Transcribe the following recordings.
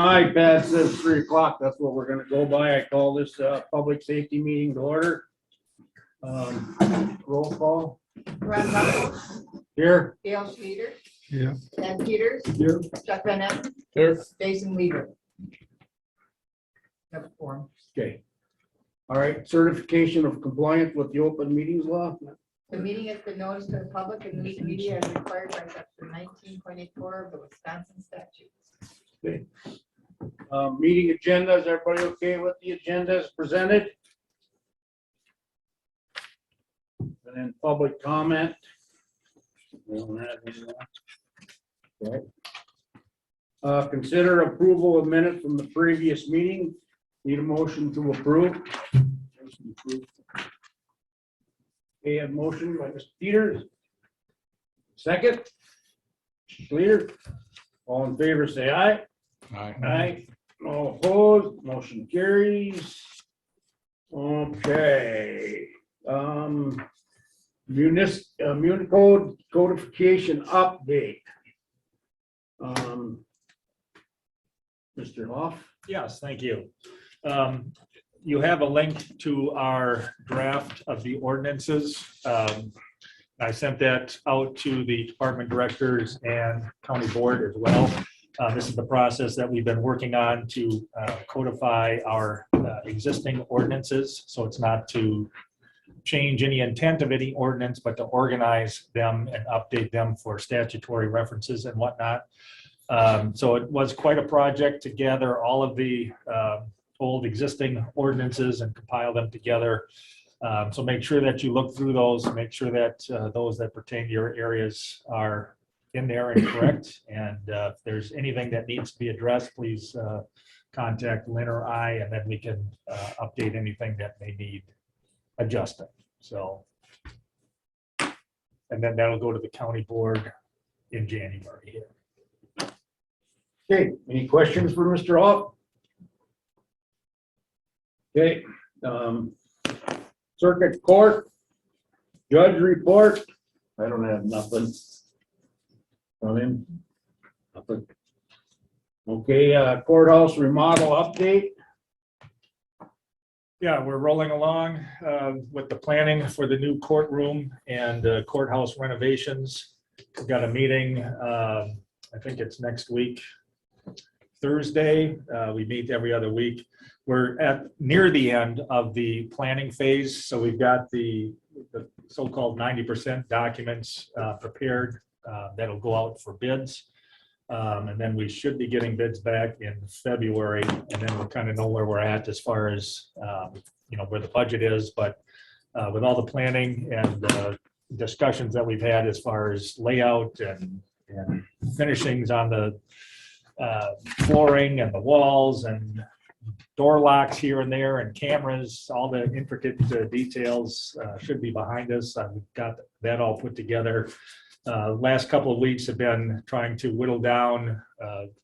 iPad says 3 o'clock. That's what we're gonna go by. I call this public safety meeting to order. Roll call. Ron Russell, Here. Dale Schleter, Yeah. Ed Peters, Here. Chuck Van Etten, Here. Jason Weaver. Have a quorum. Okay. All right, certification of compliance with the open meetings law. The meeting has been noticed to the public and news media as required by section 19.84 of the Wisconsin statutes. Okay. Meeting agenda, is everybody okay with the agenda as presented? And then public comment. We don't have any more. Okay. Consider approval of minutes from the previous meeting. Need a motion to approve. Okay, a motion by Mr. Peters. Second. Clear. All in favor, say aye. Aye. All opposed, motion carries. Okay. Municipal codification update. Mr. Hoff. Yes, thank you. You have a link to our draft of the ordinances. I sent that out to the department directors and county board as well. This is the process that we've been working on to codify our existing ordinances. So it's not to change any intent of any ordinance, but to organize them and update them for statutory references and whatnot. So it was quite a project to gather all of the old existing ordinances and compile them together. So make sure that you look through those, make sure that those that pertain to your areas are in there and correct. And if there's anything that needs to be addressed, please contact Lynn or I, and then we can update anything that may need adjusting. So, and then that'll go to the county board in January here. Okay, any questions for Mr. Hoff? Okay, circuit court, judge report. I don't have nothing. Come in. Nothing. Okay, courthouse remodel update. Yeah, we're rolling along with the planning for the new courtroom and courthouse renovations. We've got a meeting, I think it's next week, Thursday. We meet every other week. We're at near the end of the planning phase. So we've got the so-called 90% documents prepared that'll go out for bids. And then we should be getting bids back in February, and then we'll kind of know where we're at as far as, where the budget is. But with all the planning and discussions that we've had as far as layout and finishings on the flooring and the walls and door locks here and there and cameras, all the intricate details should be behind us. We've got that all put together. Last couple of weeks have been trying to whittle down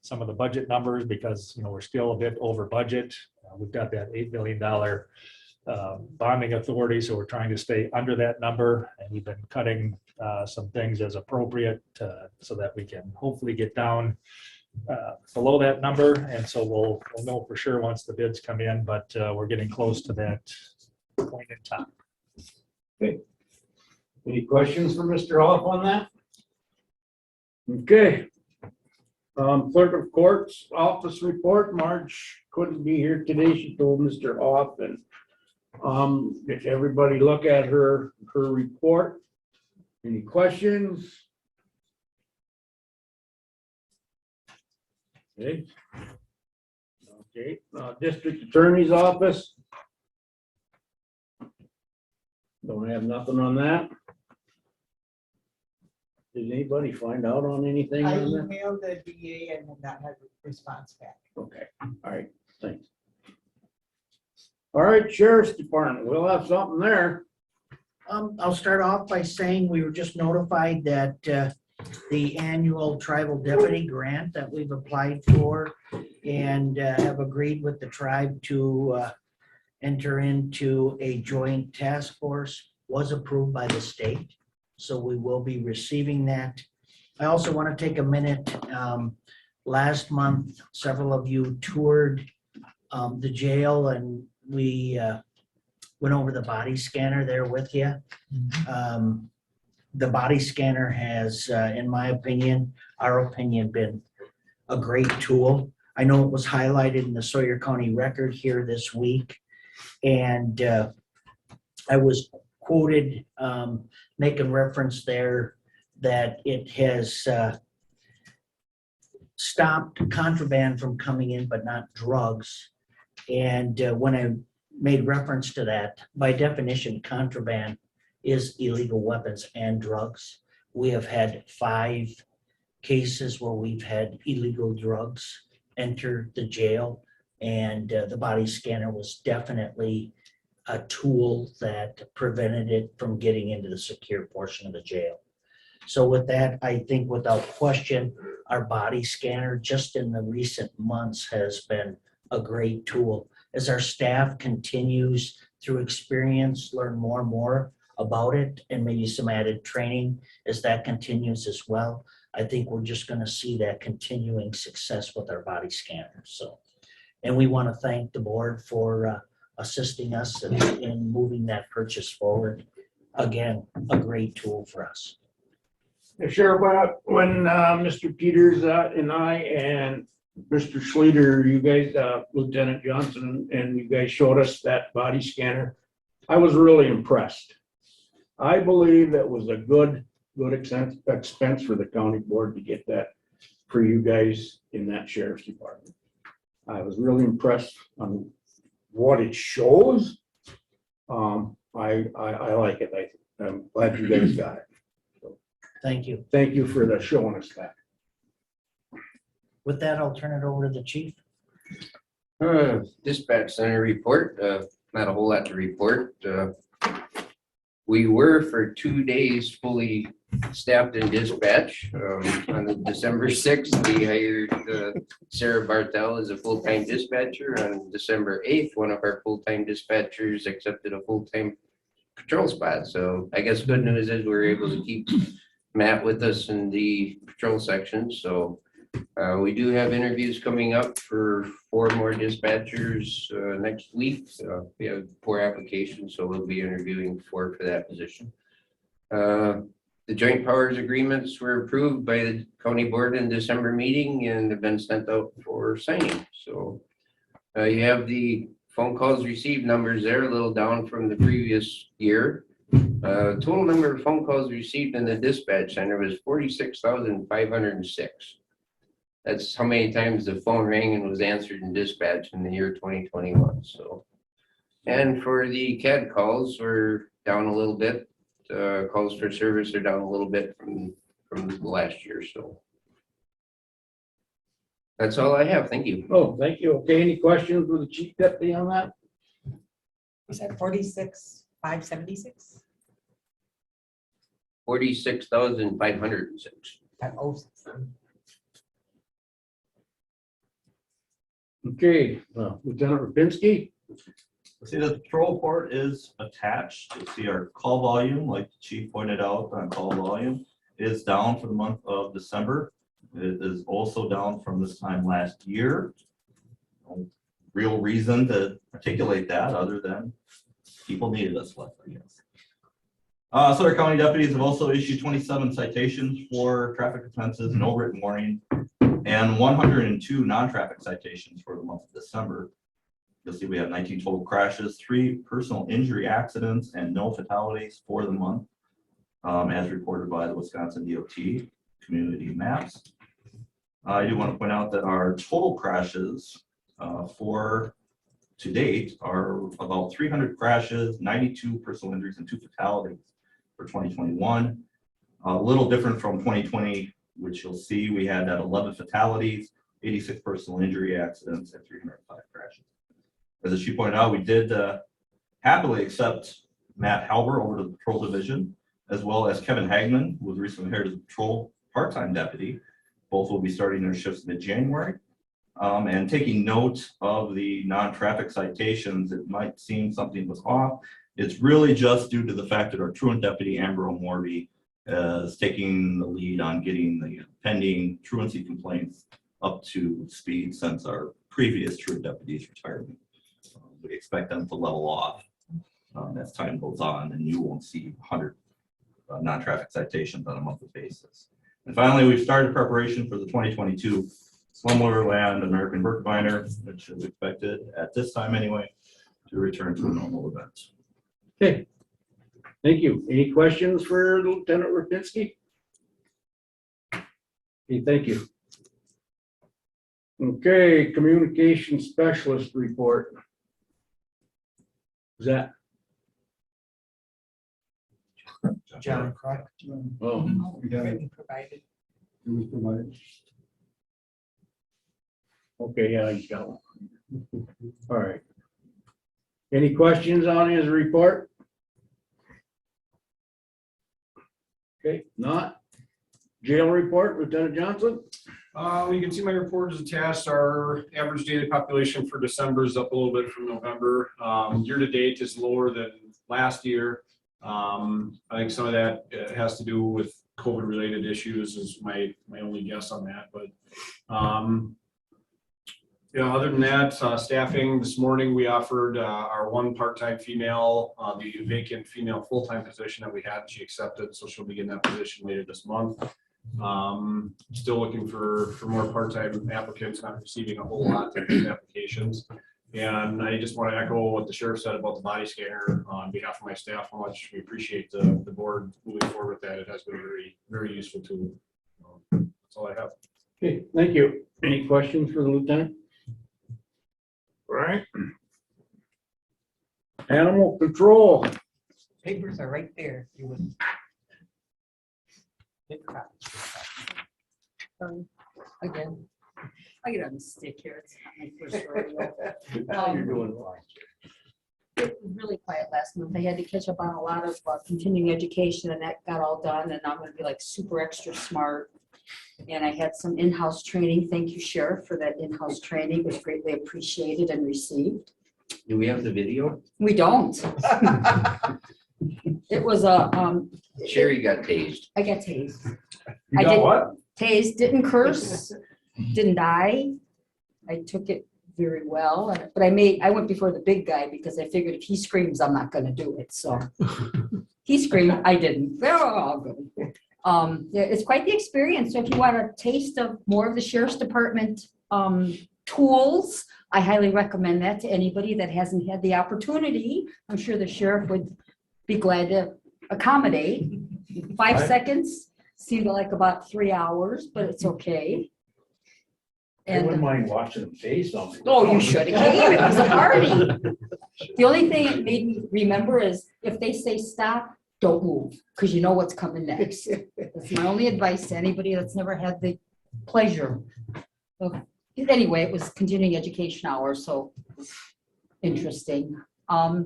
some of the budget numbers because we're still a bit over budget. We've got that $8 million bonding authority, so we're trying to stay under that number, and we've been cutting some things as appropriate so that we can hopefully get down below that number. And so we'll know for sure once the bids come in, but we're getting close to that point in time. Okay. Any questions for Mr. Hoff on that? Okay. Clerk of Courts office report. Marge couldn't be here today. She told Mr. Hoff, and if everybody look at her report. Any questions? Okay. Okay. District Attorney's Office. Don't have nothing on that. Did anybody find out on anything I on that? emailed the DA and have not had a response back. Okay, all right, thanks. All right, Sheriff's Department, we'll have something there. I'll start off by saying we were just notified that the annual tribal deputy grant that we've applied for and have agreed with the tribe to enter into a joint task force was approved by the state. So we will be receiving that. I also want to take a minute. last month, several of you toured the jail, and we went over the body scanner there with you. The body scanner has, in my opinion, our opinion, been a great tool. I know it was highlighted in the Sawyer County Record here this week, and I was quoted making reference there that it has stopped contraband from coming in, but not drugs. And when I made reference to that, by definition, contraband is illegal weapons and drugs. We have had 5 cases where we've had illegal drugs enter the jail, and the body scanner was definitely a tool that prevented it from getting into the secure portion of the jail. So with that, I think without question, our body scanner just in the recent months has been a great tool. As our staff continues through experience, learn more and more about it, and maybe some added training as that continues as well, I think we're just going to see that continuing success with our body scanner. So, and we want to thank the board for assisting us in moving that purchase forward. Again, a great tool for us. Sheriff, when Mr. Peters and I and Mr. Schleter, you guys, Lieutenant Johnson, and you guys showed us that body scanner, I was really impressed. I believe that was a good expense for the county board to get that for you guys in that sheriff's department. I was really impressed on what it shows. I like it. I'm glad you guys got it. Thank you. Thank you for showing us that. With that, I'll turn it over to the chief. Dispatch center report, not a whole lot to report. We were for 2 days fully staffed in dispatch. On the December 6th, we hired Sarah Bartel as a full-time dispatcher. On December 8th, one of our full-time dispatchers accepted a full-time patrol spot. So I guess good news is we were able to keep Matt with us in the patrol section. So we do have interviews coming up for 4 more dispatchers next week. We have 4 applications, so we'll be interviewing 4 for that position. The joint powers agreements were approved by the county board in December meeting and have been sent out for signing. So you have the phone calls received numbers there, a little down from the previous year. Total number of phone calls received in the dispatch center was 46,506. That's how many times the phone rang and was answered in dispatch in the year 2021. So, and for the CAD calls, we're down a little bit. Calls for service are down a little bit from last year. So that's all I have. Thank you. Oh, thank you. Okay, any questions with the chief deputy on that? Was that 46,576? 46,506. Okay, Lieutenant Rapinski? See, the patrol report is attached. You'll see our call volume, like the chief pointed out on call volume, is down for the month of December. It is also down from this time last year. No real reason to articulate that other than people needed us less, I guess. Sawyer County deputies have also issued 27 citations for traffic offenses, no written warning, and 102 non-traffic citations for the month of December. You'll see we have 19 total crashes, 3 personal injury accidents, and no fatalities for the month, as reported by the Wisconsin DOT community maps. I do want to point out that our total crashes for to date are about 300 crashes, 92 personal injuries, and 2 fatalities for 2021. A little different from 2020, which you'll see we had 11 fatalities, 86 personal injury accidents, and 305 crashes. As she pointed out, we did happily accept Matt Halber over to the patrol division, as well as Kevin Hagman, who was recently hired as a patrol part-time deputy. Both will be starting their shifts mid-January. And taking note of the non-traffic citations, it might seem something was off. It's really just due to the fact that our truant deputy, Amber O'Morby, is taking the lead on getting the pending truancy complaints up to speed since our previous troop deputy's retirement. We expect them to level off as time goes on, and you won't see 100 non-traffic citations on a monthly basis. And finally, we've started preparation for the 2022 Slumberland American Birkebeiner, which is expected at this time anyway to return to a normal event. Okay. Thank you. Any questions for Lieutenant Rapinski? Okay, thank you. Okay, communication specialist report. Is that? John Crock. Oh, Written provided. it was provided. Okay, yeah, I got one. All right. Any questions on his report? Okay, not. Jail report, Lieutenant Johnson? You can see my report is attached. Our average daily population for December is up a little bit from November. Year to date is lower than last year. I think some of that has to do with COVID related issues is my only guess on that, but you know, other than that, staffing this morning, we offered our one part-time female, the vacant female full-time position that we had. She accepted, so she'll be getting that position later this month. Still looking for more part-time applicants, not receiving a whole lot of applications. And I just want to echo what the sheriff said about the body scanner on behalf of my staff, how much we appreciate the board moving forward with that. It has been a very useful tool. That's all I have. Okay, thank you. Any questions for the lieutenant? All right. Animal control. Papers are right there. You would. Big copies. Again, I get on the stick here. It's not my first rodeo. Now you're doing fine. It was really quiet last month. I had to catch up on a lot of continuing education, and that got all done, and I'm gonna be like super extra smart. And I had some in-house training. Thank you, Sheriff, for that in-house training. It was greatly appreciated and received. Do we have the video? We don't. It was a, Sherry got tased. I got tased. You I got did- what? Tased, didn't curse, didn't die. I took it very well, but I went before the big guy because I figured if he screams, I'm not gonna do it, so. He screamed, I didn't. They're all good. Yeah, it's quite the experience. So if you want a taste of more of the Sheriff's Department tools, I highly recommend that to anybody that hasn't had the opportunity. I'm sure the sheriff would be glad to accommodate. 5 seconds seemed like about 3 hours, but it's okay. I wouldn't And, mind watching them face on me. oh, you should have came. It was a party. The only thing it made me remember is if they say stop, don't move, because you know what's coming next. That's my only advice to anybody that's never had the pleasure. Anyway, it was continuing education hour, so interesting. A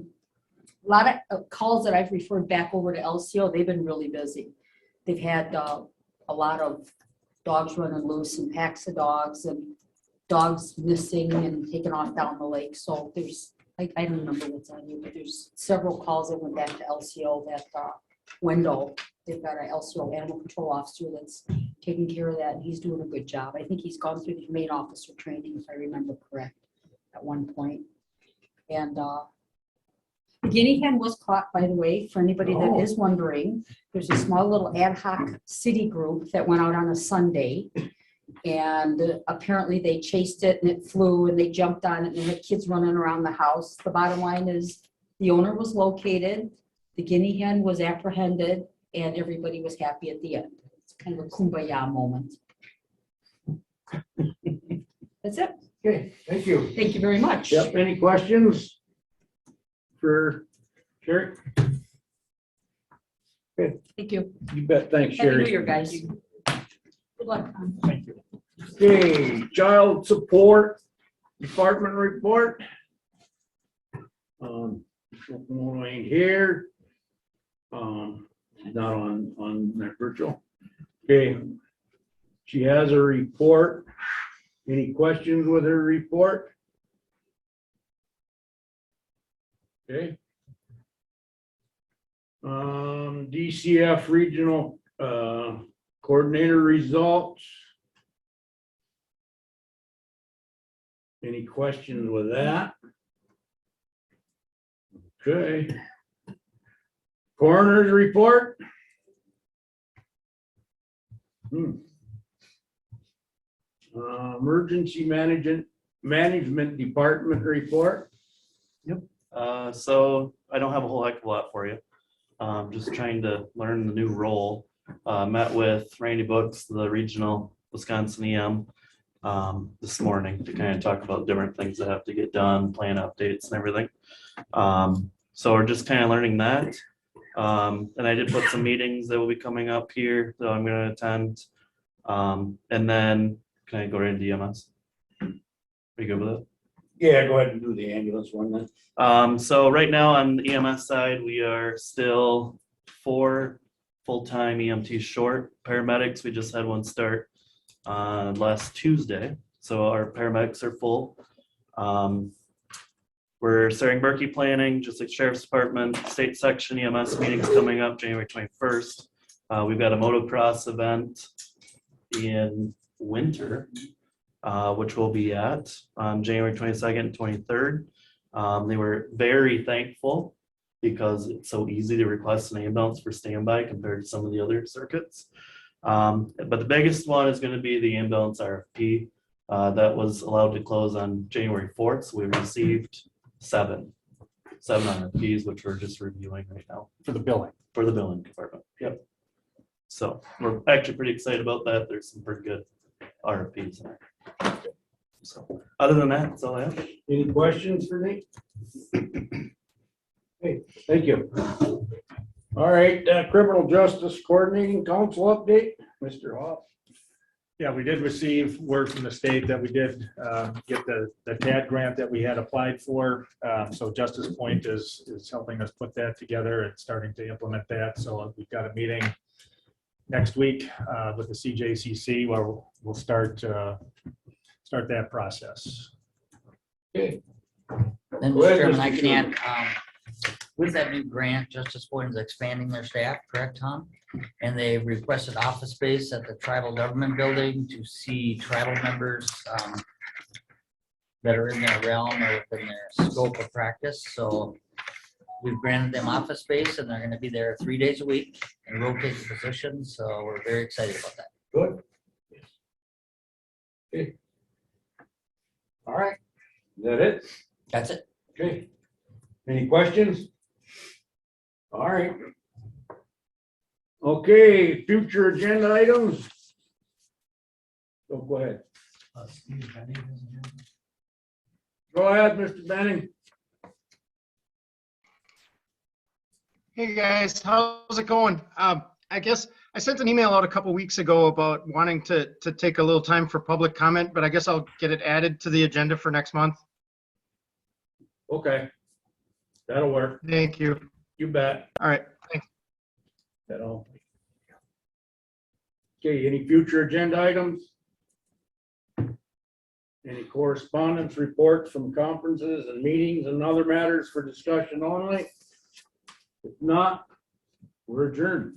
lot of calls that I've referred back over to LCO, they've been really busy. They've had a lot of dogs running loose and packs of dogs and dogs missing and taken off down the lake. So there's, I don't remember what's on you, but there's several calls that went back to LCO that Wendell, they've got an LCO animal control officer that's taking care of that, and he's doing a good job. I think he's gone through the humane officer training, if I remember correct, at one point. And the guinea hen was caught, by the way, for anybody that is wondering. There's a small little ad hoc city group that went out on a Sunday. And apparently they chased it and it flew and they jumped on it and they had kids running around the house. The bottom line is the owner was located, the guinea hen was apprehended, and everybody was happy at the end. It's kind of a kumbaya moment. That's it. Okay, thank you. Thank you very much. Yep, any questions for Sherry? Thank you. You bet, thanks, Happy New Sherry. Year, guys. Good luck. Thank you. Okay, child support department report. Someone ain't here. She's not on that virtual. Okay. She has a report. Any questions with her report? Okay. DCF regional coordinator results. Any questions with that? Okay. Coroner's report. Emergency management department report. So I don't have a whole heck of a lot for you. Just trying to learn the new role. Met with Randy Books, the regional Wisconsin EM, this morning to kind of talk about different things that have to get done, plan updates and everything. So we're just kind of learning that. And I did put some meetings that will be coming up here that I'm going to attend. And then can I go right into EMS? Are you good with it? Yeah, go ahead and do the ambulance one then. So right now on the EMS side, we are still 4 full-time EMTs short. Paramedics, we just had one start last Tuesday. So our paramedics are full. We're starting Berkey planning, just like Sheriff's Department, state section EMS meetings coming up January 21st. We've got a motocross event in winter, which we'll be at on January 22nd and 23rd. They were very thankful because it's so easy to request an ambulance for standby compared to some of the other circuits. But the biggest one is going to be the ambulance RFP that was allowed to close on January 4th. So we received seven RFPs, which we're just reviewing right now For the billing. for the billing department. Yep. So we're actually pretty excited about that. There's some pretty good RFPs in there. So other than that, that's all I have. Any questions for Nate? Hey, thank you. All right, criminal justice coordinating council update, Mr. Hoff. Yeah, we did receive word from the state that we did get the TAD grant that we had applied for. So Justice Point is helping us put that together and starting to implement that. So we've got a meeting next week with the CJCC where we'll start that process. Okay. Then, Go ahead, Mr. Chairman, Mr. I can Schuman. add, with that new grant, Justice Point is expanding their staff, correct, Tom? And they requested office space at the tribal government building to see tribal members that are in their realm or within their scope of practice. So we've granted them office space and they're gonna be there 3 days a week and rotate the positions. So we're very excited about that. Good. Okay. All right, is that it? That's it. Okay. Any questions? All right. Okay, future agenda items. So go ahead. Go ahead, Mr. Benning. Hey guys, how's it going? I guess I sent an email out a couple weeks ago about wanting to take a little time for public comment, but I guess I'll get it added to the agenda for next month. Okay. That'll work. Thank you. You bet. All right. Thanks. That'll. Okay, any future agenda items? Any correspondence, reports from conferences and meetings and other matters for discussion only? If not, we're adjourned.